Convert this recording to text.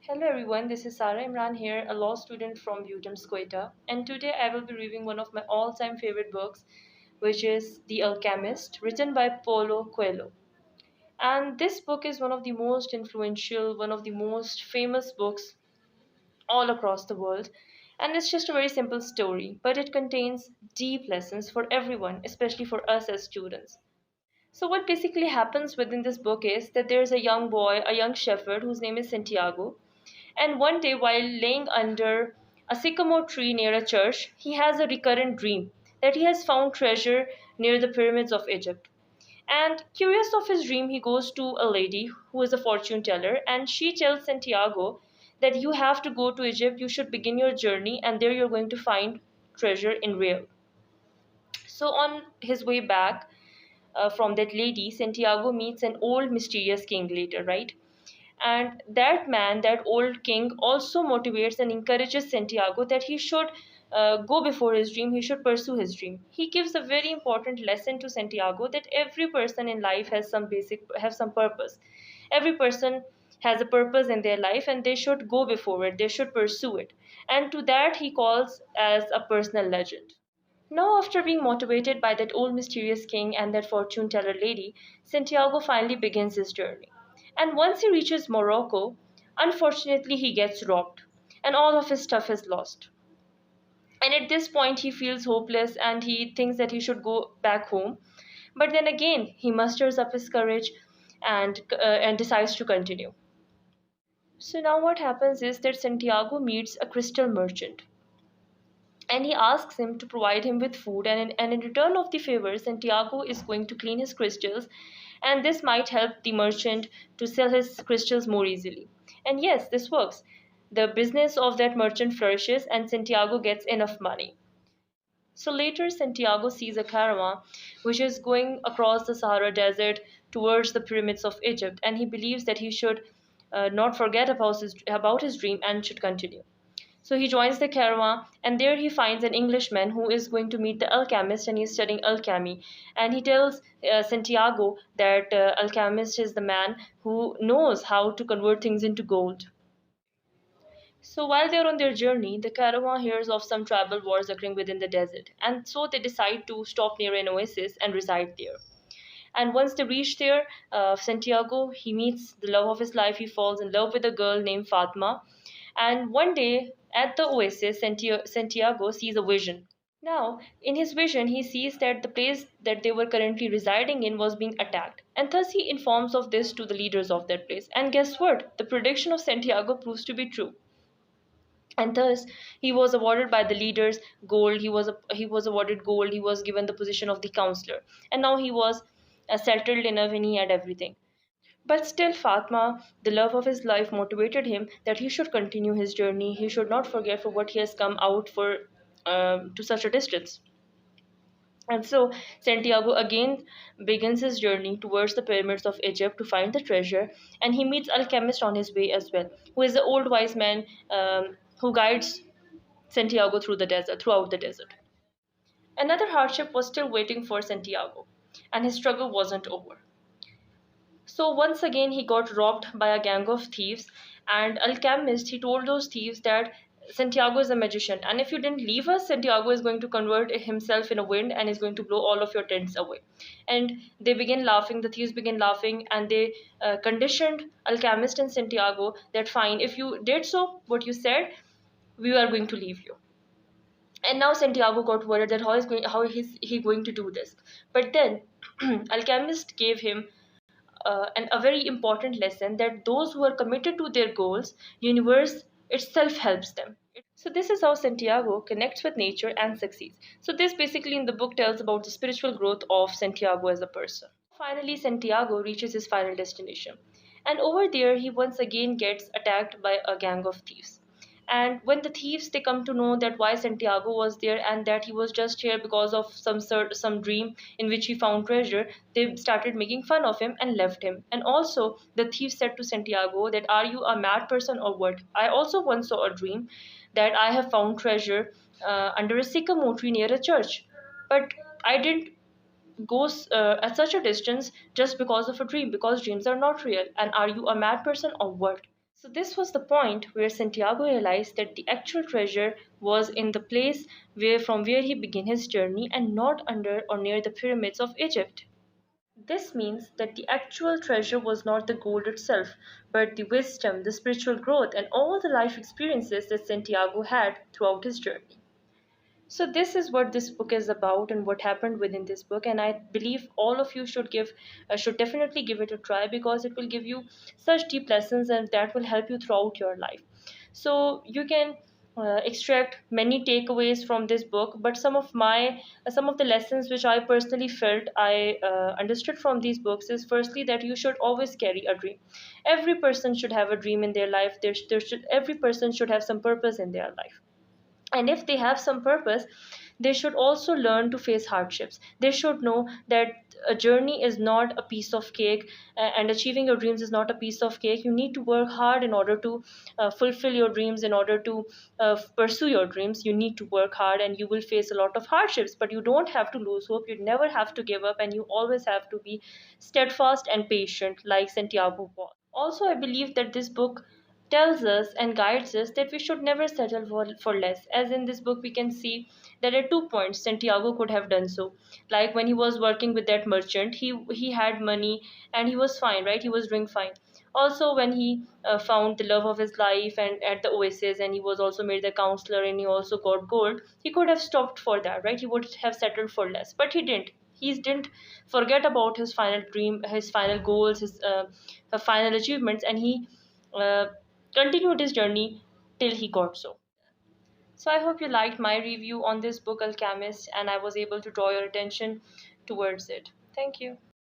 Hello everyone, this is Sara Imran here, a law student from UTM, and today I will be reviewing one of my all-time favorite books, which is The Alchemist, written by Paulo Coelho. And this book is one of the most influential, one of the most famous books all across the world. And it's just a very simple story, but it contains deep lessons for everyone, especially for us as students. So, what basically happens within this book is that there's a young boy, a young shepherd whose name is Santiago, and one day, while laying under a sycamore tree near a church, he has a recurrent dream that he has found treasure near the pyramids of Egypt. And curious of his dream, he goes to a lady who is a fortune teller, and she tells Santiago that you have to go to Egypt, you should begin your journey, and there you're going to find treasure in real. So, on his way back from that lady, Santiago meets an old mysterious king later, right? And that man, that old king, also motivates and encourages Santiago that he should go before his dream, he should pursue his dream. He gives a very important lesson to Santiago that every person in life has some purpose. Every person has a purpose in their life and they should go before it, they should pursue it. And to that he calls as a personal legend. Now, after being motivated by that old mysterious king and that fortune teller lady, Santiago finally begins his journey. And once he reaches Morocco, unfortunately, he gets robbed and all of his stuff is lost. And at this point, he feels hopeless and he thinks that he should go back home. But then again, he musters up his courage and decides to continue. So now what happens is that Santiago meets a crystal merchant and he asks him to provide him with food, and in return of the favor, Santiago is going to clean his crystals, and this might help the merchant to sell his crystals more easily. And yes, this works. The business of that merchant flourishes and Santiago gets enough money. So later, Santiago sees a caravan which is going across the Sahara Desert towards the pyramids of Egypt, and he believes that he should not forget about his dream and should continue. So he joins the caravan, and there he finds an Englishman who is going to meet the alchemist, and he's studying alchemy. And he tells Santiago that alchemist is the man who knows how to convert things into gold. So while they're on their journey, the caravan hears of some tribal wars occurring within the desert, and so they decide to stop near an oasis and reside there. And once they reach there, Santiago, he meets the love of his life. He falls in love with a girl named Fatma. And one day at the oasis, Santiago sees a vision. Now, in his vision, he sees that the place that they were currently residing in was being attacked. And thus he informs of this to the leaders of that place. And guess what? The prediction of Santiago proves to be true. And thus he was awarded by the leaders gold. He was awarded gold. He was given the position of the counselor. And now he was settled enough and he had everything. But still, Fatma, the love of his life, motivated him that he should continue his journey. He should not forget for what he has come out for to such a distance. And so Santiago again begins his journey towards the pyramids of Egypt to find the treasure, and he meets Alchemist on his way as well, who is the old wise man who guides Santiago throughout the desert. Another hardship was still waiting for Santiago, and his struggle wasn't over. So once again he got robbed by a gang of thieves, and Alchemist, he told those thieves that Santiago is a magician, and if you didn't leave us, Santiago is going to convert himself in a wind and is going to blow all of your tents away. And they begin laughing, the thieves begin laughing, and they conditioned Alchemist and Santiago that fine, if you did so what you said, we are going to leave you. And now Santiago got worried that how is he going to do this. But then Alchemist gave him a very important lesson that those who are committed to their goals, universe itself helps them. So this is how Santiago connects with nature and succeeds. So this basically in the book tells about the spiritual growth of Santiago as a person. Finally, Santiago reaches his final destination, and over there he once again gets attacked by a gang of thieves. And when the thieves, they come to know that why Santiago was there and that he was just here because of some dream in which he found treasure, they started making fun of him and left him. And also the thief said to Santiago that are you a mad person or what? I also once saw a dream that I have found treasure under a sycamore tree near a church, but I didn't go at such a distance just because of a dream, because dreams are not real. And are you a mad person or what? So this was the point where Santiago realized that the actual treasure was in the place where he began his journey and not under or near the pyramids of Egypt. This means that the actual treasure was not the gold itself, but the wisdom, the spiritual growth, and all the life experiences that Santiago had throughout his journey. So this is what this book is about and what happened within this book, and I believe all of you should definitely give it a try because it will give you such deep lessons and that will help you throughout your life. So you can extract many takeaways from this book, but some of the lessons which I personally felt I understood from these books is firstly that you should always carry a dream. Every person should have a dream in their life. Every person should have some purpose in their life, and if they have some purpose, they should also learn to face hardships. They should know that a journey is not a piece of cake, and achieving your dreams is not a piece of cake. You need to work hard in order to fulfill your dreams, in order to pursue your dreams. You need to work hard and you will face a lot of hardships, but you don't have to lose hope. You never have to give up, and you always have to be steadfast and patient like Santiago was. Also, I believe that this book tells us and guides us that we should never settle for less. As in this book, we can see that at 2 points Santiago could have done so. Like when he was working with that merchant, he had money and he was fine, right? He was doing fine. Also, when he found the love of his life and at the oasis, and he was also made the counselor and he also got gold, he could have stopped for that, right? He would have settled for less, but he didn't. He didn't forget about his final dream, his final goals, his final achievements, and he uh, continued his journey till he got so. So I hope you liked my review on this book, Alchemist, and I was able to draw your attention towards it. Thank you.